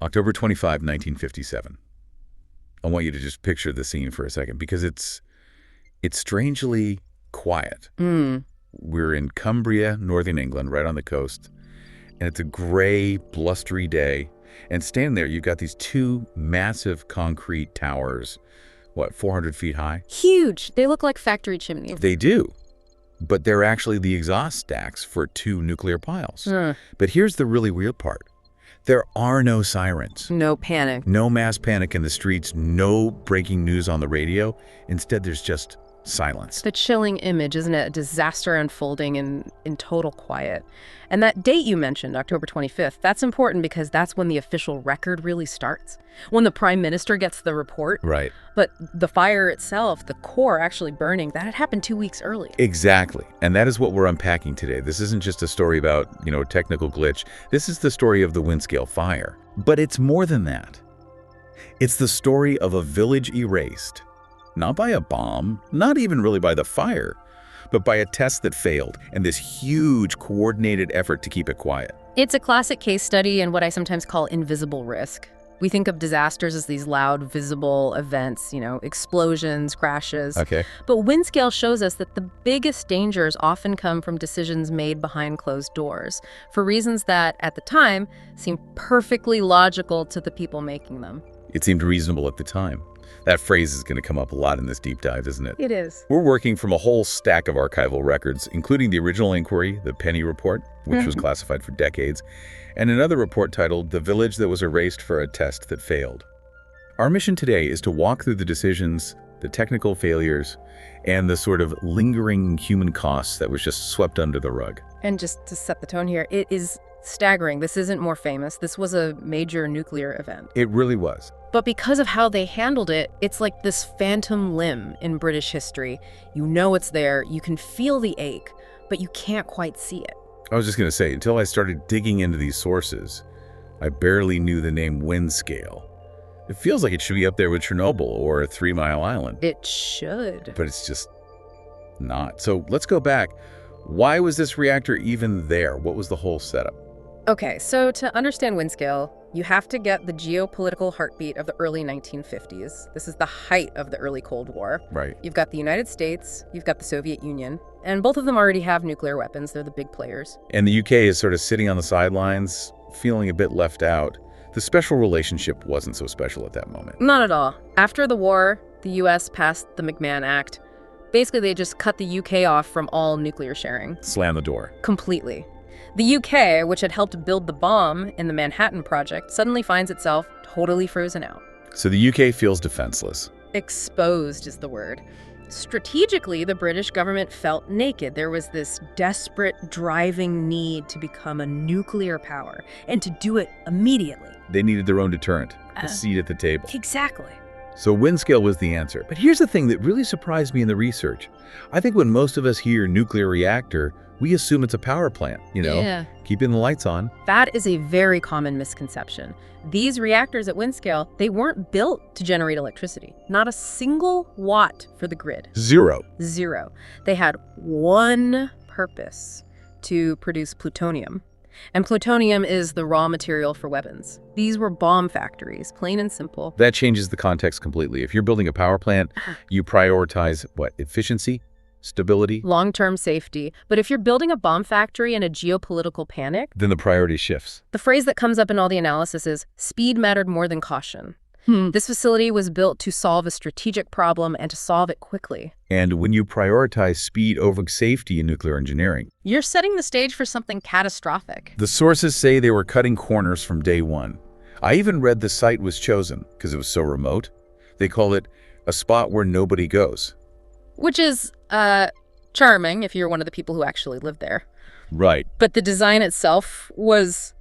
October 25, 1957. I want you to just picture the scene for a second because it's strangely quiet. We're in Cumbria, northern England, right on the coast, and it's a gray, blustery day. And standing there, you've got these two massive concrete towers, 400 feet high? Huge. They look like factory chimneys. They do. But they're actually the exhaust stacks for two nuclear piles. But here's the really weird part. There are no sirens. No panic. No mass panic in the streets, no breaking news on the radio. Instead, there's just silence. The chilling image, isn't it? A disaster unfolding in total quiet. And that date you mentioned, October 25th, that's important because that's when the official record really starts. When the prime minister gets the report. Right. But the fire itself, the core actually burning, that had happened 2 weeks earlier. Exactly. And that is what we're unpacking today. This isn't just a story about, a technical glitch. This is the story of the Windscale fire. But it's more than that. It's the story of a village erased. Not by a bomb, not even really by the fire, but by a test that failed and this huge coordinated effort to keep it quiet. It's a classic case study in what I sometimes call invisible risk. We think of disasters as these loud, visible events, explosions, crashes. Okay. But Windscale shows us that the biggest dangers often come from decisions made behind closed doors, for reasons that, at the time, seemed perfectly logical to the people making them. It seemed reasonable at the time. That phrase is going to come up a lot in this deep dive, isn't it? It is. We're working from a whole stack of archival records, including the original inquiry, the Penny Report, which was classified for decades, and another report titled The Village That Was Erased for a Test That Failed. Our mission today is to walk through the decisions, the technical failures, and the sort of lingering human costs that was just swept under the rug. And just to set the tone here, it is staggering. This isn't more famous. This was a major nuclear event. It really was. But because of how they handled it, it's like this phantom limb in British history. You know it's there, you can feel the ache, but you can't quite see it. I was just going to say, until I started digging into these sources, I barely knew the name Windscale. It feels like it should be up there with Chernobyl or 3 Mile Island. It should. But it's just not. So let's go back. Why was this reactor even there? What was the whole setup? Okay, so to understand Windscale, you have to get the geopolitical heartbeat of the early 1950s. This is the height of the early Cold War. Right. You've got the United States, you've got the Soviet Union, and both of them already have nuclear weapons. They're the big players. And the UK is sort of sitting on the sidelines, feeling a bit left out. The special relationship wasn't so special at that moment. Not at all. After the war, the US passed the McMahon Act. Basically, they just cut the UK off from all nuclear sharing. Slam the door. Completely. The UK, which had helped build the bomb in the Manhattan Project, suddenly finds itself totally frozen out. So the UK feels defenseless. Exposed is the word. Strategically, the British government felt naked. There was this desperate, driving need to become a nuclear power, and to do it immediately. They needed their own deterrent, a seat at the table. Exactly. So Windscale was the answer. But here's the thing that really surprised me in the research. I think when most of us hear nuclear reactor, we assume it's a power plant, keeping the lights on. That is a very common misconception. These reactors at Windscale, they weren't built to generate electricity. Not a single watt for the grid. Zero. They had one purpose: to produce plutonium. And plutonium is the raw material for weapons. These were bomb factories, plain and simple. That changes the context completely. If you're building a power plant, you prioritize efficiency, stability, long-term safety. But if you're building a bomb factory in a geopolitical panic, then the priority shifts. The phrase that comes up in all the analysis is speed mattered more than caution. This facility was built to solve a strategic problem and to solve it quickly. And when you prioritize speed over safety in nuclear engineering, you're setting the stage for something catastrophic. The sources say they were cutting corners from day one. I even read the site was chosen because it was so remote. They call it a spot where nobody goes. Which is charming if you're one of the people who actually lived there. Right. But the design itself was,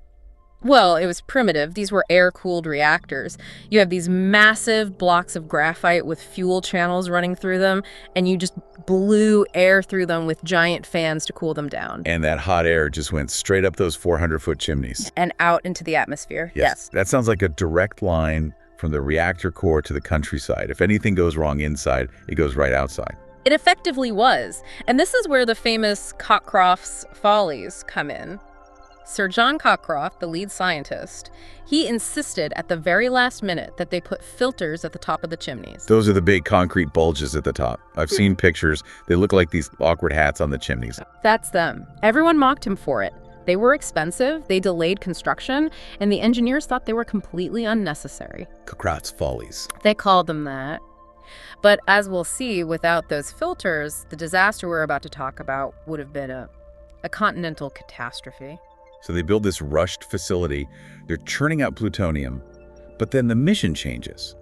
well, it was primitive. These were air-cooled reactors. You have these massive blocks of graphite with fuel channels running through them, and you just blew air through them with giant fans to cool them down. And that hot air just went straight up those 400-foot chimneys. And out into the atmosphere. Yes. That sounds like a direct line from the reactor core to the countryside. If anything goes wrong inside, it goes right outside. It effectively was. And this is where the famous Cockcroft's follies come in. Sir John Cockcroft, the lead scientist, he insisted at the very last minute that they put filters at the top of the chimneys. Those are the big concrete bulges at the top. I've seen pictures. They look like these awkward hats on the chimneys. That's them. Everyone mocked him for it. They were expensive, they delayed construction, and the engineers thought they were completely unnecessary. Cockcroft's follies. They called them that. But as we'll see, without those filters, the disaster we're about to talk about would have been a continental catastrophe. So they build this rushed facility. They're churning out plutonium, but then the mission changes.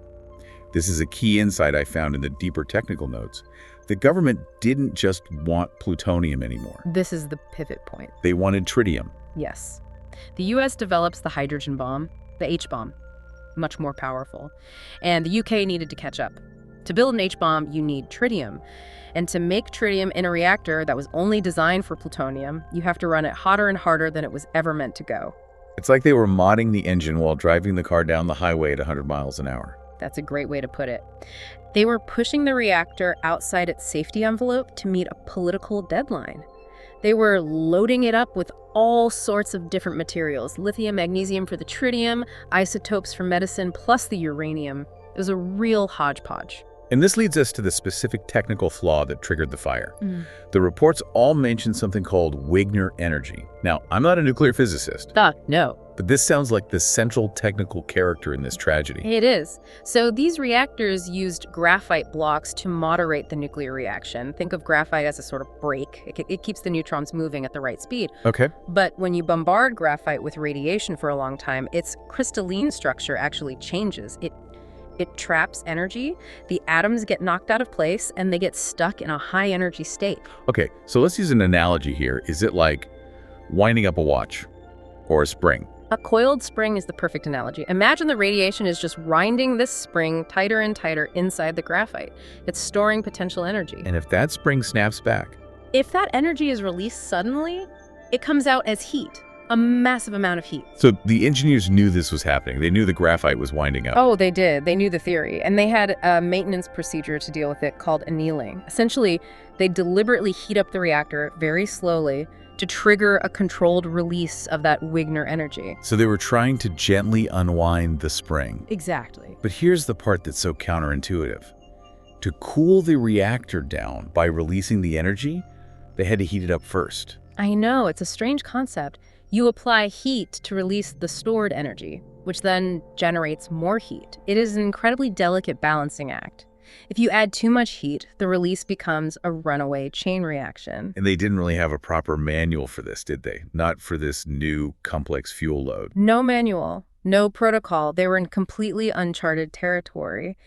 This is a key insight I found in the deeper technical notes. The government didn't just want plutonium anymore. This is the pivot point. They wanted tritium. Yes. The U.S. develops the hydrogen bomb, the H-bomb, much more powerful. And the UK needed to catch up. To build an H-bomb, you need tritium. And to make tritium in a reactor that was only designed for plutonium, you have to run it hotter and harder than it was ever meant to go. It's like they were modding the engine while driving the car down the highway at 100 miles an hour. That's a great way to put it. They were pushing the reactor outside its safety envelope to meet a political deadline. They were loading it up with all sorts of different materials, lithium, magnesium for the tritium, isotopes for medicine, plus the uranium. It was a real hodgepodge. And this leads us to the specific technical flaw that triggered the fire. The reports all mention something called Wigner energy. Now, I'm not a nuclear physicist, No. but this sounds like the central technical character in this tragedy. It is. So these reactors used graphite blocks to moderate the nuclear reaction. Think of graphite as a sort of brake. It keeps the neutrons moving at the right speed. Okay. But when you bombard graphite with radiation for a long time, its crystalline structure actually changes. It traps energy, the atoms get knocked out of place, and they get stuck in a high-energy state. Okay, so let's use an analogy here. Is it like winding up a watch or a spring? A coiled spring is the perfect analogy. Imagine the radiation is just winding this spring tighter and tighter inside the graphite. It's storing potential energy. And if that spring snaps back? If that energy is released suddenly, it comes out as heat. A massive amount of heat. So the engineers knew this was happening. They knew the graphite was winding up. Oh, they did. They knew the theory. And they had a maintenance procedure to deal with it called annealing. Essentially, they deliberately heat up the reactor very slowly to trigger a controlled release of that Wigner energy. So they were trying to gently unwind the spring. Exactly. But here's the part that's so counterintuitive. To cool the reactor down by releasing the energy, they had to heat it up first. I know, it's a strange concept. You apply heat to release the stored energy, which then generates more heat. It is an incredibly delicate balancing act. If you add too much heat, the release becomes a runaway chain reaction. And they didn't really have a proper manual for this, did they? Not for this new complex fuel load. No manual, no protocol. They were in completely uncharted territory.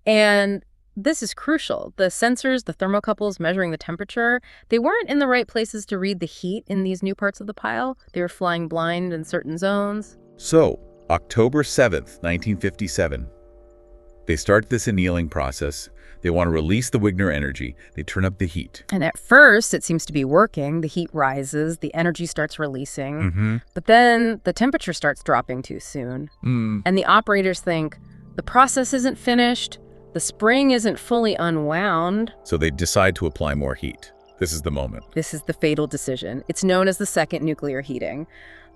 And this is crucial. The sensors, the thermocouples measuring the temperature, they weren't in the right places to read the heat in these new parts of the pile. They were flying blind in certain zones. So, October 7th, 1957, they start this annealing process. They want to release the Wigner energy. They turn up the heat. And at first, it seems to be working. The heat rises, the energy starts releasing. But then the temperature starts dropping too soon. And the operators think, the process isn't finished. The spring isn't fully unwound. So they decide to apply more heat. This is the moment. This is the fatal decision. It's known as the second nuclear heating.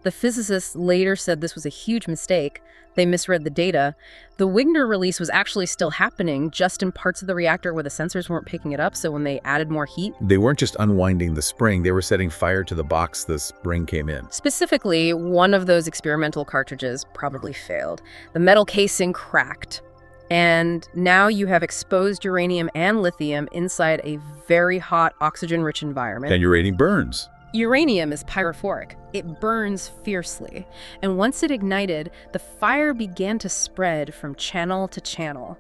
The physicists later said this was a huge mistake. They misread the data. The Wigner release was actually still happening, just in parts of the reactor where the sensors weren't picking it up, so when they added more heat... They weren't just unwinding the spring, they were setting fire to the box the spring came in. Specifically, one of those experimental cartridges probably failed. The metal casing cracked. And now you have exposed uranium and lithium inside a very hot, oxygen-rich environment. And uranium burns. Uranium is pyrophoric. It burns fiercely. And once it ignited, the fire began to spread from channel to channel.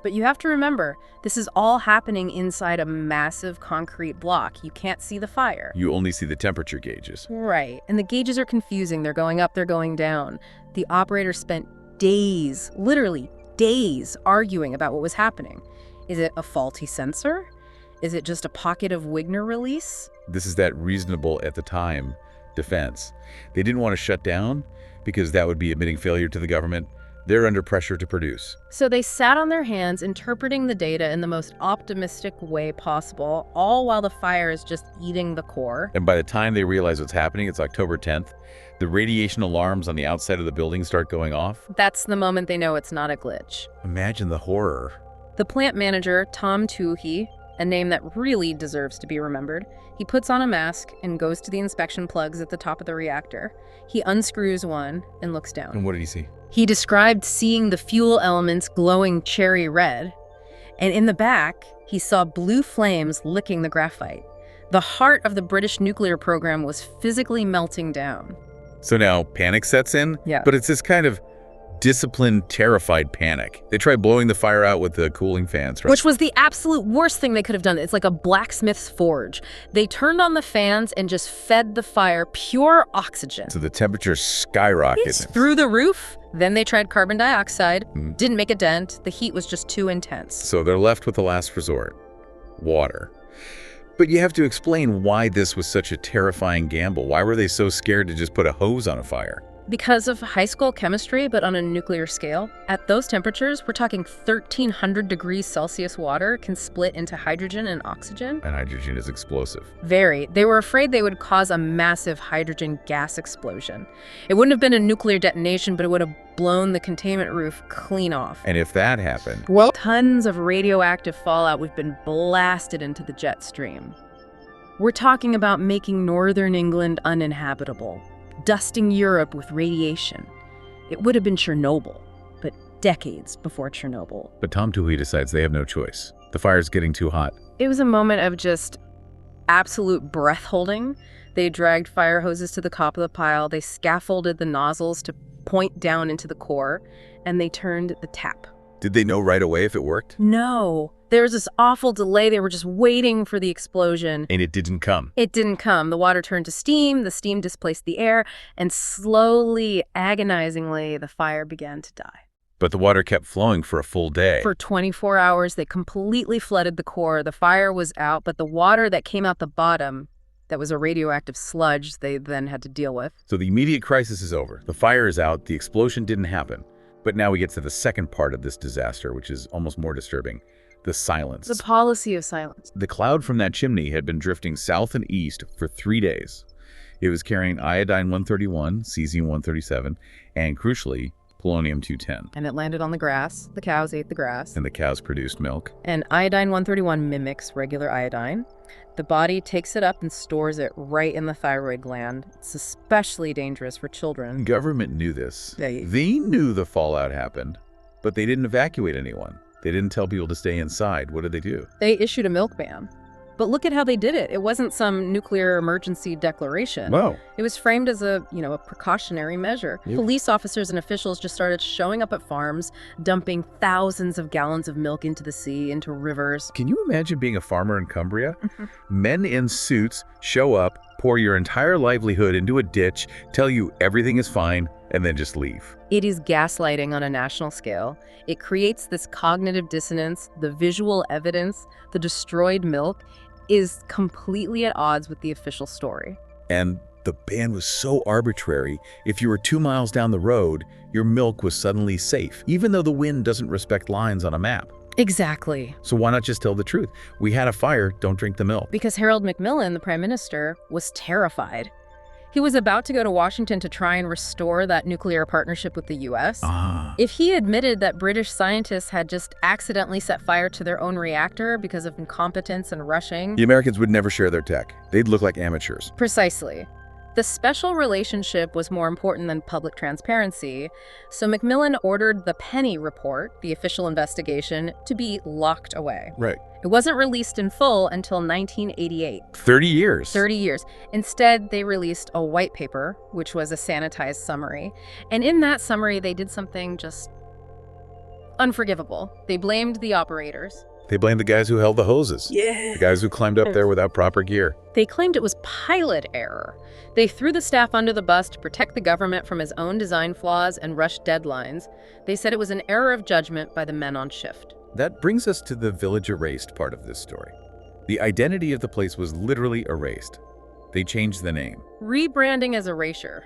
But you have to remember, this is all happening inside a massive concrete block. You can't see the fire. You only see the temperature gauges. Right. And the gauges are confusing. They're going up, they're going down. The operator spent days, literally days, arguing about what was happening. Is it a faulty sensor? Is it just a pocket of Wigner release? This is that reasonable, at the time, defense. They didn't want to shut down because that would be admitting failure to the government. They're under pressure to produce. So they sat on their hands, interpreting the data in the most optimistic way possible, all while the fire is just eating the core. And by the time they realize what's happening, it's October 10th. The radiation alarms on the outside of the building start going off. That's the moment they know it's not a glitch. Imagine the horror. The plant manager, Tom Toohey, a name that really deserves to be remembered, he puts on a mask and goes to the inspection plugs at the top of the reactor. He unscrews one and looks down. And what did he see? He described seeing the fuel elements glowing cherry red. And in the back, he saw blue flames licking the graphite. The heart of the British nuclear program was physically melting down. So now panic sets in? Yeah. But it's this kind of disciplined, terrified panic. They try blowing the fire out with the cooling fans, right? Which was the absolute worst thing they could have done. It's like a blacksmith's forge. They turned on the fans and just fed the fire pure oxygen. So the temperature skyrocketed. It's through the roof. Then they tried carbon dioxide. Didn't make a dent. The heat was just too intense. So they're left with the last resort, water. But you have to explain why this was such a terrifying gamble. Why were they so scared to just put a hose on a fire? Because of high school chemistry, but on a nuclear scale. At those temperatures, we're talking 1,300 degrees Celsius water can split into hydrogen and oxygen. And hydrogen is explosive. Very. They were afraid they would cause a massive hydrogen gas explosion. It wouldn't have been a nuclear detonation, but it would have blown the containment roof clean off. And if that happened, well, tons of radioactive fallout would have been blasted into the jet stream. We're talking about making northern England uninhabitable, dusting Europe with radiation. It would have been Chernobyl, but decades before Chernobyl. But Tom Toohey decides they have no choice. The fire's getting too hot. It was a moment of just absolute breath-holding. They dragged fire hoses to the top of the pile, they scaffolded the nozzles to point down into the core, and they turned the tap. Did they know right away if it worked? No. There was this awful delay. They were just waiting for the explosion. And it didn't come. It didn't come. The water turned to steam, the steam displaced the air, and slowly, agonizingly, the fire began to die. But the water kept flowing for a full day. For 24 hours, they completely flooded the core. The fire was out, but the water that came out the bottom, that was a radioactive sludge they then had to deal with. So the immediate crisis is over. The fire is out. The explosion didn't happen. But now we get to the second part of this disaster, which is almost more disturbing. The silence. The policy of silence. The cloud from that chimney had been drifting south and east for 3 days. It was carrying iodine-131, cesium-137, and crucially, polonium-210. And it landed on the grass. The cows ate the grass. And the cows produced milk. And iodine-131 mimics regular iodine. The body takes it up and stores it right in the thyroid gland. It's especially dangerous for children. Government knew this. They knew the fallout happened, but they didn't evacuate anyone. They didn't tell people to stay inside. What did they do? They issued a milk ban. But look at how they did it. It wasn't some nuclear emergency declaration. Wow. It was framed as a precautionary measure. Yep. Police officers and officials just started showing up at farms, dumping thousands of gallons of milk into the sea, into rivers. Can you imagine being a farmer in Cumbria? Men in suits show up, pour your entire livelihood into a ditch, tell you everything is fine, and then just leave. It is gaslighting on a national scale. It creates this cognitive dissonance. The visual evidence, the destroyed milk, is completely at odds with the official story. And the ban was so arbitrary. If you were 2 miles down the road, your milk was suddenly safe, even though the wind doesn't respect lines on a map. Exactly. So why not just tell the truth? We had a fire, don't drink the milk. Because Harold Macmillan, the prime minister, was terrified. He was about to go to Washington to try and restore that nuclear partnership with the U.S. If he admitted that British scientists had just accidentally set fire to their own reactor because of incompetence and rushing... The Americans would never share their tech. They'd look like amateurs. Precisely. The special relationship was more important than public transparency, so Macmillan ordered the Penny Report, the official investigation, to be locked away. Right. It wasn't released in full until 1988. 30 years. 30 years. Instead, they released a white paper, which was a sanitized summary. And in that summary, they did something just unforgivable. They blamed the operators. They blamed the guys who held the hoses. Yeah. The guys who climbed up there without proper gear. They claimed it was pilot error. They threw the staff under the bus to protect the government from his own design flaws and rushed deadlines. They said it was an error of judgment by the men on shift. That brings us to the village erased part of this story. The identity of the place was literally erased. They changed the name. Rebranding as erasure.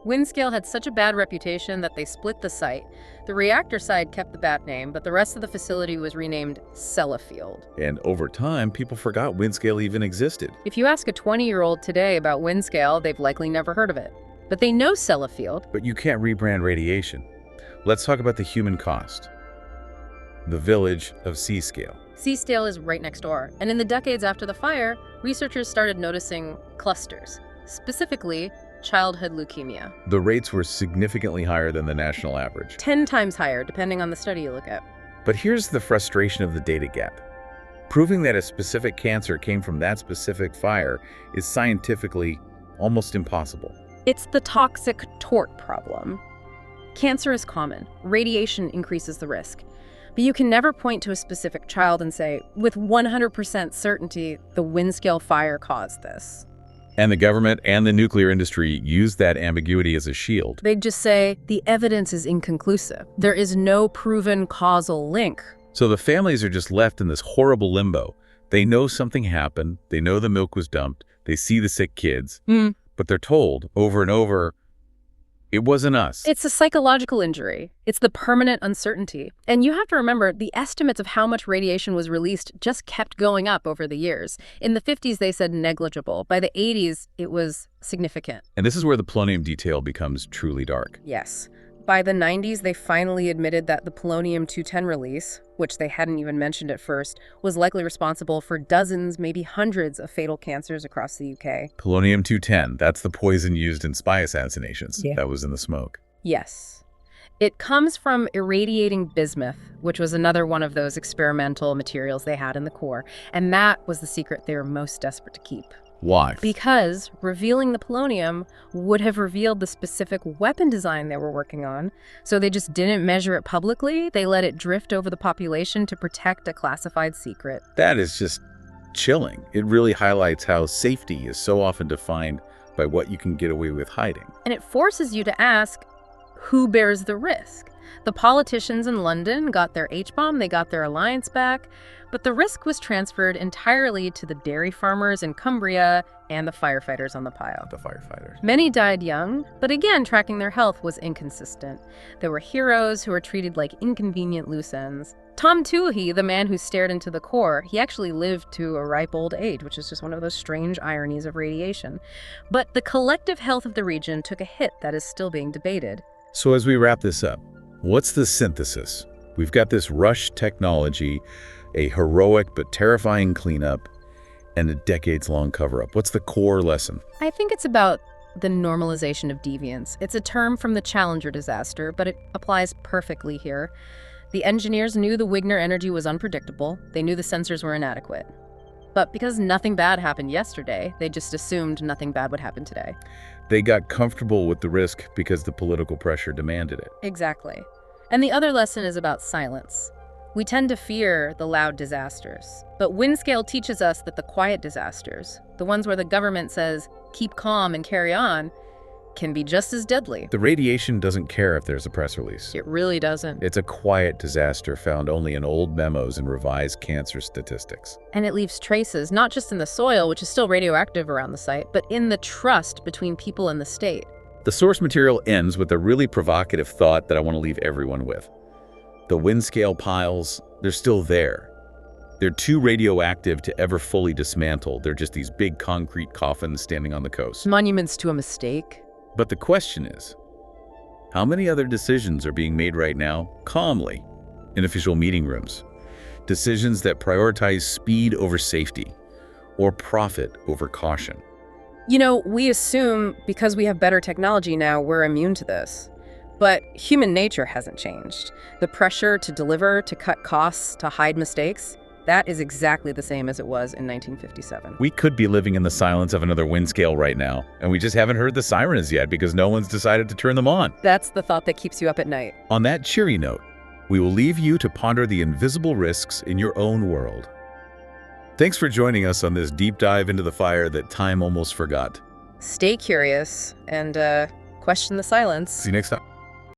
Windscale had such a bad reputation that they split the site. The reactor side kept the bad name, but the rest of the facility was renamed Sellafield. And over time, people forgot Windscale even existed. If you ask a 20-year-old today about Windscale, they've likely never heard of it. But they know sellafield. But you can't rebrand radiation. Let's talk about the human cost. The village of Seascale. Seascale is right next door, and in the decades after the fire, researchers started noticing clusters, specifically childhood leukemia. The rates were significantly higher than the national average. 10 times higher, depending on the study you look at. But here's the frustration of the data gap. Proving that a specific cancer came from that specific fire is scientifically almost impossible. It's the toxic tort problem. Cancer is common. Radiation increases the risk. But you can never point to a specific child and say, with 100% certainty, the Windscale fire caused this. And the government and the nuclear industry use that ambiguity as a shield. They'd just say, the evidence is inconclusive. There is no proven causal link. So the families are just left in this horrible limbo. They know something happened, they know the milk was dumped, they see the sick kids, but they're told over and over, it wasn't us. It's a psychological injury. It's the permanent uncertainty. And you have to remember, the estimates of how much radiation was released just kept going up over the years. In the 50s, they said negligible. By the 80s, it was significant. And this is where the polonium detail becomes truly dark. Yes. By the 90s, they finally admitted that the polonium-210 release, which they hadn't even mentioned at first, was likely responsible for dozens, maybe hundreds of fatal cancers across the UK. Polonium-210, that's the poison used in spy assassinations. Yeah. That was in the smoke. Yes. It comes from irradiating bismuth, which was another one of those experimental materials they had in the core, and that was the secret they were most desperate to keep. Why? Because revealing the polonium would have revealed the specific weapon design they were working on, so they just didn't measure it publicly. They let it drift over the population to protect a classified secret. That is just chilling. It really highlights how safety is so often defined by what you can get away with hiding. And it forces you to ask, who bears the risk? The politicians in London got their H-bomb, they got their alliance back, but the risk was transferred entirely to the dairy farmers in Cumbria and the firefighters on the pile. The firefighters. Many died young, but again, tracking their health was inconsistent. There were heroes who were treated like inconvenient loose ends. Tom Toohey, the man who stared into the core, he actually lived to a ripe old age, which is just one of those strange ironies of radiation. But the collective health of the region took a hit that is still being debated. So as we wrap this up, what's the synthesis? We've got this rush technology, a heroic but terrifying cleanup, and a decades-long cover-up. What's the core lesson? I think it's about the normalization of deviance. It's a term from the Challenger disaster, but it applies perfectly here. The engineers knew the Wigner energy was unpredictable. They knew the sensors were inadequate. But because nothing bad happened yesterday, they just assumed nothing bad would happen today. They got comfortable with the risk because the political pressure demanded it. Exactly. And the other lesson is about silence. We tend to fear the loud disasters, but Windscale teaches us that the quiet disasters, the ones where the government says, keep calm and carry on, can be just as deadly. The radiation doesn't care if there's a press release. It really doesn't. It's a quiet disaster found only in old memos and revised cancer statistics. And it leaves traces, not just in the soil, which is still radioactive around the site, but in the trust between people and the state. The source material ends with a really provocative thought that I want to leave everyone with. The Windscale piles, they're still there. They're too radioactive to ever fully dismantle. They're just these big concrete coffins standing on the coast. Monuments to a mistake. But the question is, how many other decisions are being made right now, calmly, in official meeting rooms? Decisions that prioritize speed over safety, or profit over caution. You know, we assume because we have better technology now, we're immune to this. But human nature hasn't changed. The pressure to deliver, to cut costs, to hide mistakes, that is exactly the same as it was in 1957. We could be living in the silence of another Windscale right now, and we just haven't heard the sirens yet because no one's decided to turn them on. That's the thought that keeps you up at night. On that cheery note, we will leave you to ponder the invisible risks in your own world. Thanks for joining us on this deep dive into the fire that time almost forgot. Stay curious and question the silence. See you next time.